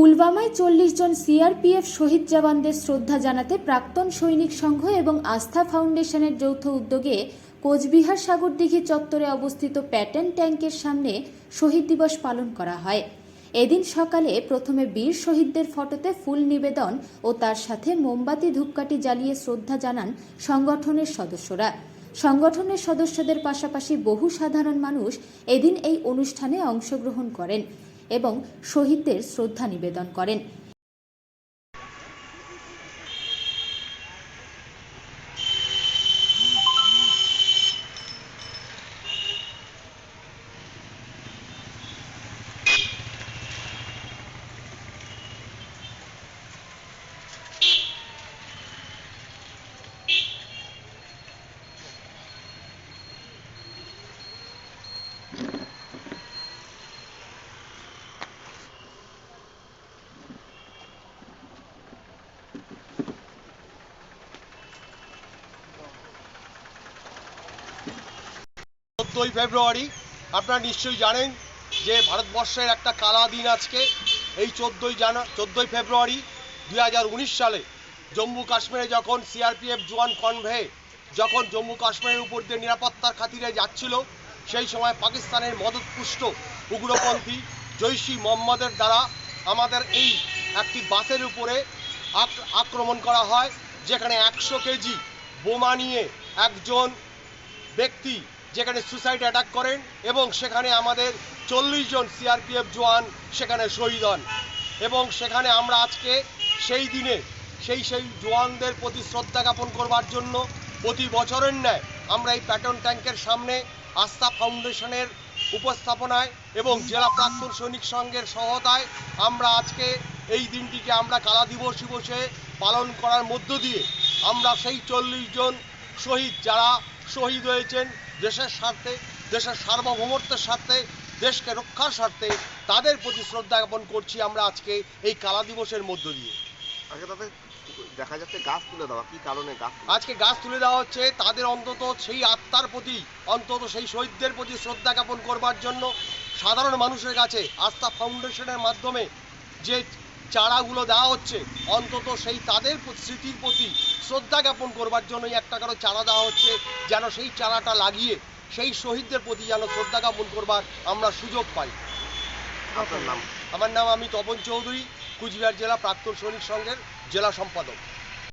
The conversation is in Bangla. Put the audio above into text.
পুলওয়ামায় 40 জন সিআরপিএফ শহীদ জওয়ানদের শ্রদ্ধা জানাতে প্রাক্তন সৈনিক সংঘ এবং আস্থা ফাউন্ডেশনের যৌথ উদ্যোগে কোচবিহার সাগরদিঘি চত্বরে অবস্থিত প্যাটার্ন ট্যাঙ্কের সামনে শহীদ দিবস পালন করা হয়। এদিন সকালে প্রথমে বীর শহীদদের ফটোতে ফুল নিবেদন ও তার সাথে মোমবাতি ধূপকাঠি জ্বালিয়ে শ্রদ্ধা জানান সংগঠনের সদস্যরা। সংগঠনের সদস্যদের পাশাপাশি বহু সাধারণ মানুষ এদিন এই অনুষ্ঠানে অংশগ্রহণ করেন এবং শহীদদের শ্রদ্ধা নিবেদন করেন। 14 ফেব্রুয়ারি আপনারা নিশ্চয়ই জানেন যে ভারতবর্ষের একটা কালা দিন আজকে। এই 14 ফেব্রুয়ারি 2019 সালে জম্মু কাশ্মীরে যখন সিআরপিএফ জওয়ান কনভয়ে যখন জম্মু কাশ্মীরের উপর দিয়ে নিরাপত্তার খাতিরে যাচ্ছিল, সেই সময় পাকিস্তানের মদতপুষ্ট উগ্রপন্থী জৈশি মোহাম্মদের দ্বারা আমাদের এই একটি বাসের উপরে আক্রমণ করা হয়, যেখানে 100 কেজি বোমা নিয়ে একজন ব্যক্তি যেখানে সুসাইড অ্যাটাক করেন এবং সেখানে আমাদের 40 জন সিআরপিএফ জওয়ান সেখানে শহীদ হন। এবং সেখানে আমরা আজকে সেই দিনে সেই জওয়ানদের প্রতি শ্রদ্ধা জ্ঞাপন করবার জন্য প্রতি বছরের ন্যায় আমরা এই প্যাটার্ন ট্যাঙ্কের সামনে আস্থা ফাউন্ডেশনের উপস্থাপনায় এবং জেলা প্রাক্তন সৈনিক সংঘের সহায়তায় আমরা আজকে এই দিনটিকে আমরা কালা দিবস হিসেবে পালন করার মধ্য দিয়ে আমরা সেই 40 জন শহীদ যারা শহীদ হয়েছেন দেশের স্বার্থে, দেশের সার্বভৌমত্বের স্বার্থে, দেশকে রক্ষার স্বার্থে, তাদের প্রতি শ্রদ্ধা জ্ঞাপন করছি আমরা আজকে এই কালা দিবসের মধ্য দিয়ে। দেখা যাচ্ছে গাছ তুলে দেওয়া, কি কারণে আজকে গাছ তুলে দেওয়া হচ্ছে? তাদের অন্তত সেই আত্মার প্রতি, অন্তত সেই শহীদদের প্রতি শ্রদ্ধা জ্ঞাপন করবার জন্য সাধারণ মানুষের কাছে আস্থা ফাউন্ডেশনের মাধ্যমে যে চারাগুলো দেওয়া হচ্ছে, অন্তত সেই তাদের স্মৃতির প্রতি শ্রদ্ধা জ্ঞাপন করবার জন্যই একটা করে চারা দেওয়া হচ্ছে, যেন সেই চারাটা লাগিয়ে সেই শহীদদের প্রতি যেন শ্রদ্ধা জ্ঞাপন করবার আমরা সুযোগ পাই। আপনার নাম? আমার নাম আমি তপন চৌধুরী, কুচবিহার জেলা প্রাক্তন সৈনিক সংঘের জেলা সম্পাদক।